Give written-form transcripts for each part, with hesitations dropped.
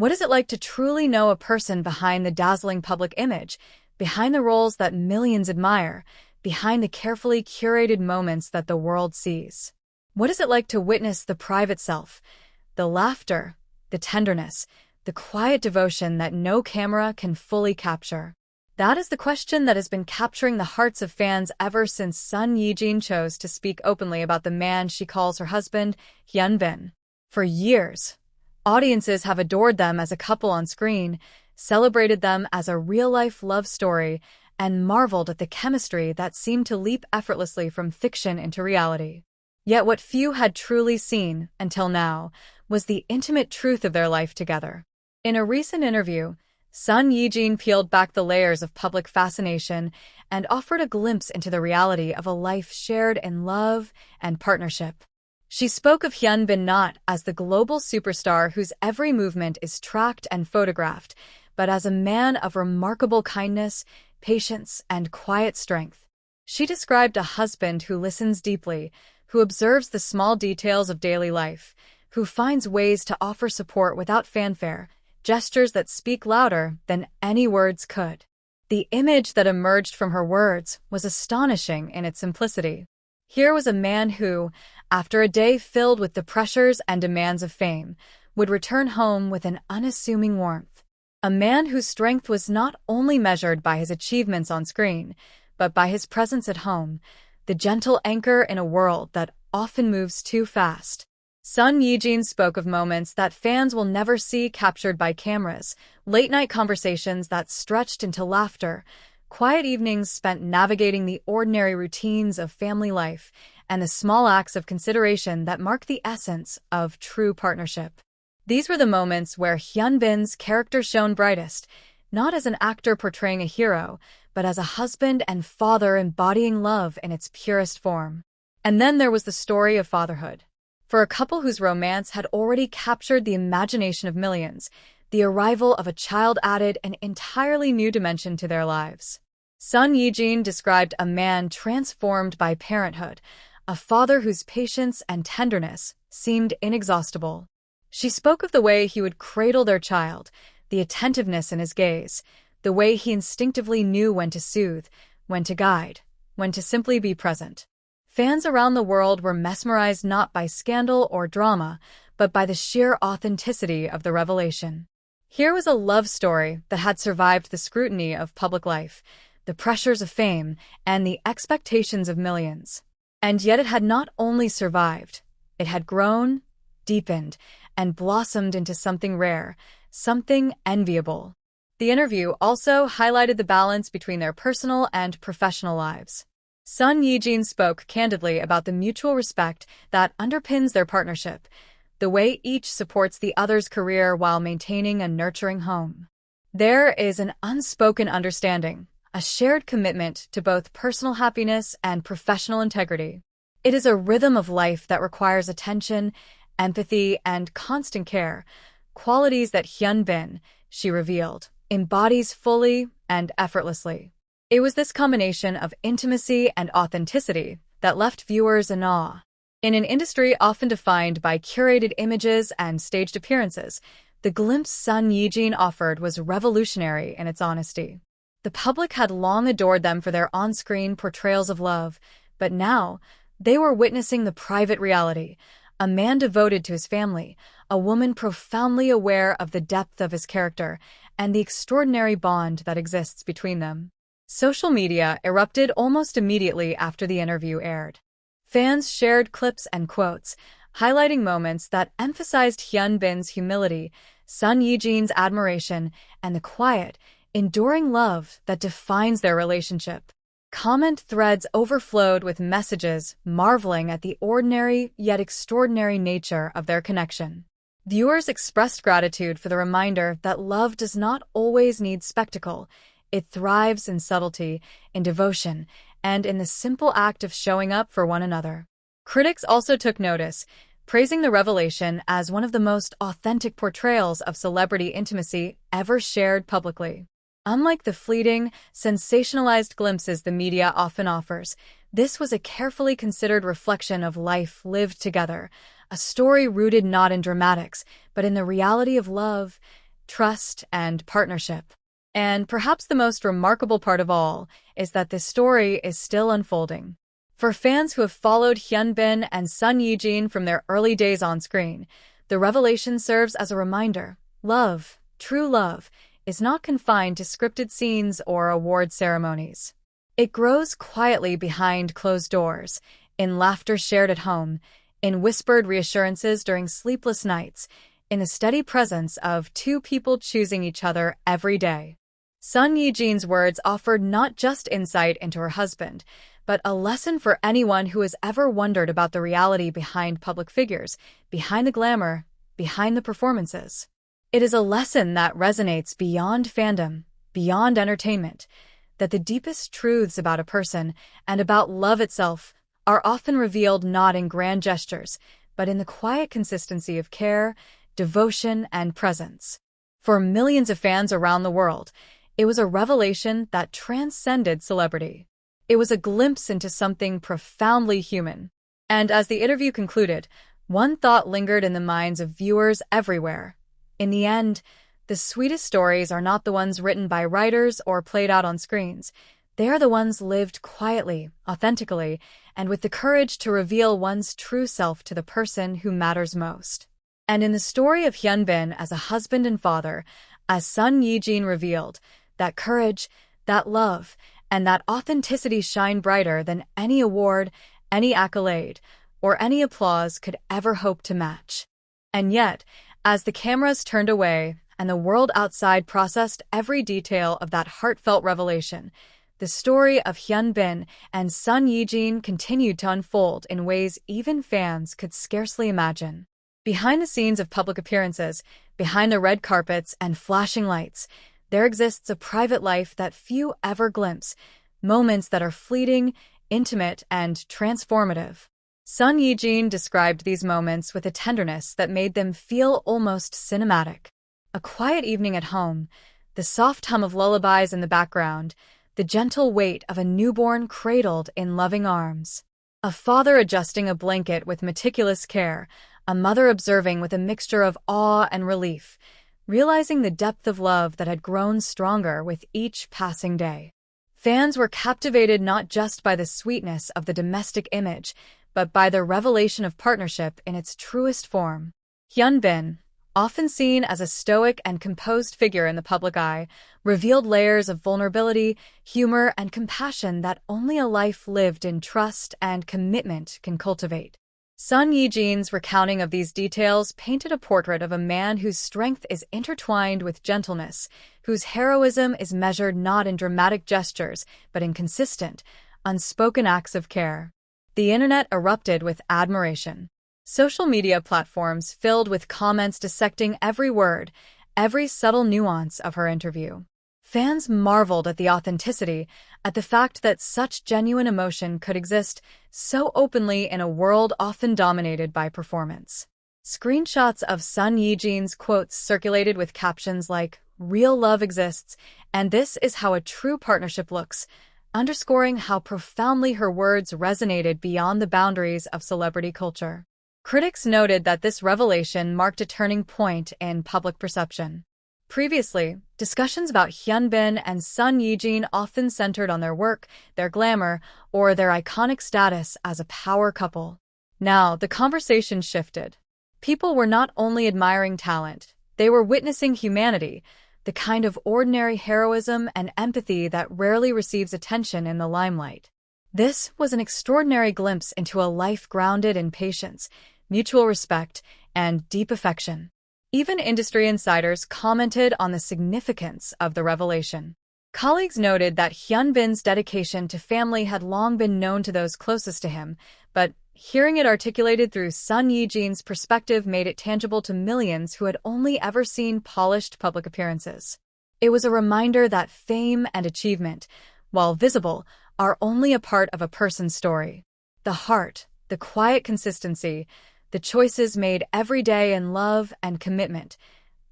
What is it like to truly know a person behind the dazzling public image, behind the roles that millions admire, behind the carefully curated moments that the world sees? What is it like to witness the private self, the laughter, the tenderness, the quiet devotion that no camera can fully capture? That is the question that has been capturing the hearts of fans ever since Sun Ye-jin chose to speak openly about the man she calls her husband, Hyun. For years, audiences have adored them as a couple on screen, celebrated them as a real-life love story, and marveled at the chemistry that seemed to leap effortlessly from fiction into reality. Yet what few had truly seen, until now, was the intimate truth of their life together. In a recent interview, Sun Ye-jin peeled back the layers of public fascination and offered a glimpse into the reality of a life shared in love and partnership. She spoke of Hyun not as the global superstar whose every movement is tracked and photographed, but as a man of remarkable kindness, patience, and quiet strength. She described a husband who listens deeply, who observes the small details of daily life, who finds ways to offer support without fanfare, gestures that speak louder than any words could. The image that emerged from her words was astonishing in its simplicity. Here was a man who, after a day filled with the pressures and demands of fame, would return home with an unassuming warmth. A man whose strength was not only measured by his achievements on screen, but by his presence at home, the gentle anchor in a world that often moves too fast. Sun Ye-jin spoke of moments that fans will never see captured by cameras, late-night conversations that stretched into laughter, quiet evenings spent navigating the ordinary routines of family life, and the small acts of consideration that mark the essence of true partnership. These were the moments where Hyunbin's character shone brightest, not as an actor portraying a hero, but as a husband and father embodying love in its purest form. And then there was the story of fatherhood. For a couple whose romance had already captured the imagination of millions, the arrival of a child added an entirely new dimension to their lives. Sun Ye-jin described a man transformed by parenthood, a father whose patience and tenderness seemed inexhaustible. She spoke of the way he would cradle their child, the attentiveness in his gaze, the way he instinctively knew when to soothe, when to guide, when to simply be present. Fans around the world were mesmerized not by scandal or drama, but by the sheer authenticity of the revelation. Here was a love story that had survived the scrutiny of public life, the pressures of fame, and the expectations of millions. And yet it had not only survived, it had grown, deepened, and blossomed into something rare, something enviable. The interview also highlighted the balance between their personal and professional lives. Sun Ye-jin spoke candidly about the mutual respect that underpins their partnership, the way each supports the other's career while maintaining a nurturing home. There is an unspoken understanding, a shared commitment to both personal happiness and professional integrity. It is a rhythm of life that requires attention, empathy, and constant care, qualities that Hyun, she revealed, embodies fully and effortlessly. It was this combination of intimacy and authenticity that left viewers in awe. In an industry often defined by curated images and staged appearances, the glimpse Sun Ye-jin offered was revolutionary in its honesty. The public had long adored them for their on-screen portrayals of love, but now they were witnessing the private reality, a man devoted to his family, a woman profoundly aware of the depth of his character, and the extraordinary bond that exists between them. Social media erupted almost immediately after the interview aired. Fans shared clips and quotes, highlighting moments that emphasized Hyunbin's humility, Sun Ye-jin's admiration, and the quiet, enduring love that defines their relationship. Comment threads overflowed with messages marveling at the ordinary yet extraordinary nature of their connection. Viewers expressed gratitude for the reminder that love does not always need spectacle. It thrives in subtlety, in devotion, and in the simple act of showing up for one another. Critics also took notice, praising the revelation as one of the most authentic portrayals of celebrity intimacy ever shared publicly. Unlike the fleeting, sensationalized glimpses the media often offers, this was a carefully considered reflection of life lived together, a story rooted not in dramatics, but in the reality of love, trust, and partnership. And perhaps the most remarkable part of all is that this story is still unfolding. For fans who have followed Hyun and Son Ye-jin from their early days on screen, the revelation serves as a reminder. Love, true love, is not confined to scripted scenes or award ceremonies. It grows quietly behind closed doors, in laughter shared at home, in whispered reassurances during sleepless nights, in the steady presence of two people choosing each other every day. Son Ye-jin's words offered not just insight into her husband, but a lesson for anyone who has ever wondered about the reality behind public figures, behind the glamour, behind the performances. It is a lesson that resonates beyond fandom, beyond entertainment, that the deepest truths about a person and about love itself are often revealed not in grand gestures, but in the quiet consistency of care, devotion, and presence. For millions of fans around the world, it was a revelation that transcended celebrity. It was a glimpse into something profoundly human. And as the interview concluded, one thought lingered in the minds of viewers everywhere. In the end, the sweetest stories are not the ones written by writers or played out on screens. They are the ones lived quietly, authentically, and with the courage to reveal one's true self to the person who matters most. And in the story of Hyun as a husband and father, as Son Ye-jin revealed, that courage, that love, and that authenticity shine brighter than any award, any accolade, or any applause could ever hope to match. And yet, as the cameras turned away and the world outside processed every detail of that heartfelt revelation, the story of Hyun and Son Ye-jin continued to unfold in ways even fans could scarcely imagine. Behind the scenes of public appearances, behind the red carpets and flashing lights, there exists a private life that few ever glimpse, moments that are fleeting, intimate, and transformative. Son Ye-jin described these moments with a tenderness that made them feel almost cinematic. A quiet evening at home, the soft hum of lullabies in the background, the gentle weight of a newborn cradled in loving arms. A father adjusting a blanket with meticulous care, a mother observing with a mixture of awe and relief, realizing the depth of love that had grown stronger with each passing day. Fans were captivated not just by the sweetness of the domestic image, but by the revelation of partnership in its truest form. Hyun, often seen as a stoic and composed figure in the public eye, revealed layers of vulnerability, humor, and compassion that only a life lived in trust and commitment can cultivate. Son Ye-jin's recounting of these details painted a portrait of a man whose strength is intertwined with gentleness, whose heroism is measured not in dramatic gestures, but in consistent, unspoken acts of care. The internet erupted with admiration. Social media platforms filled with comments dissecting every word, every subtle nuance of her interview. Fans marveled at the authenticity, at the fact that such genuine emotion could exist so openly in a world often dominated by performance. Screenshots of Son Ye-jin's quotes circulated with captions like, "Real love exists, and this is how a true partnership looks," underscoring how profoundly her words resonated beyond the boundaries of celebrity culture. Critics noted that this revelation marked a turning point in public perception. Previously, discussions about Hyun and Son Ye-jin often centered on their work, their glamour, or their iconic status as a power couple. Now, the conversation shifted. People were not only admiring talent, they were witnessing humanity, the kind of ordinary heroism and empathy that rarely receives attention in the limelight. This was an extraordinary glimpse into a life grounded in patience, mutual respect, and deep affection. Even industry insiders commented on the significance of the revelation. Colleagues noted that Hyun's dedication to family had long been known to those closest to him, but hearing it articulated through Son Ye-jin's perspective made it tangible to millions who had only ever seen polished public appearances. It was a reminder that fame and achievement, while visible, are only a part of a person's story. The heart, the quiet consistency, the choices made every day in love and commitment,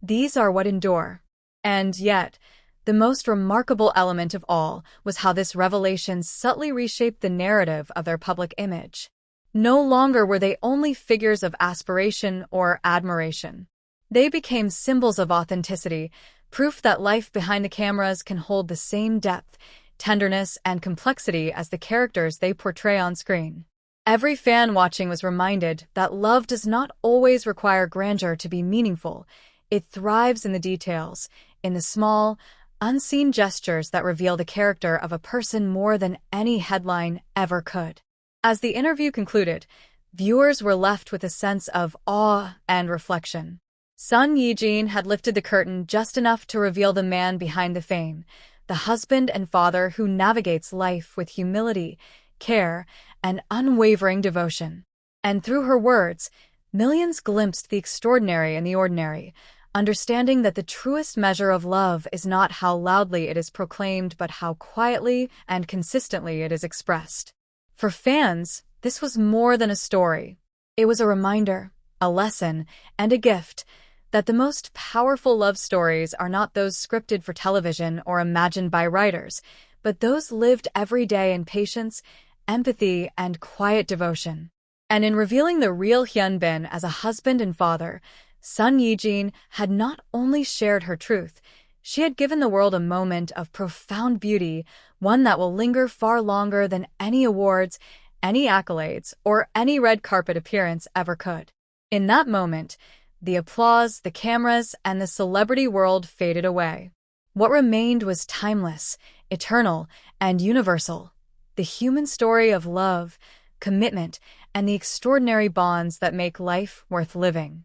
these are what endure. And yet, the most remarkable element of all was how this revelation subtly reshaped the narrative of their public image. No longer were they only figures of aspiration or admiration. They became symbols of authenticity, proof that life behind the cameras can hold the same depth, tenderness, and complexity as the characters they portray on screen. Every fan watching was reminded that love does not always require grandeur to be meaningful. It thrives in the details, in the small, unseen gestures that reveal the character of a person more than any headline ever could. As the interview concluded, viewers were left with a sense of awe and reflection. Ye-jin had lifted the curtain just enough to reveal the man behind the fame, the husband and father who navigates life with humility, care, and unwavering devotion. And through her words, millions glimpsed the extraordinary in the ordinary, understanding that the truest measure of love is not how loudly it is proclaimed but how quietly and consistently it is expressed. For fans, this was more than a story. It was a reminder, a lesson, and a gift that the most powerful love stories are not those scripted for television or imagined by writers, but those lived every day in patience, empathy, and quiet devotion. And in revealing the real Hyun as a husband and father, Ye-jin had not only shared her truth, she had given the world a moment of profound beauty, one that will linger far longer than any awards, any accolades, or any red carpet appearance ever could. In that moment, the applause, the cameras, and the celebrity world faded away. What remained was timeless, eternal, and universal. The human story of love, commitment, and the extraordinary bonds that make life worth living.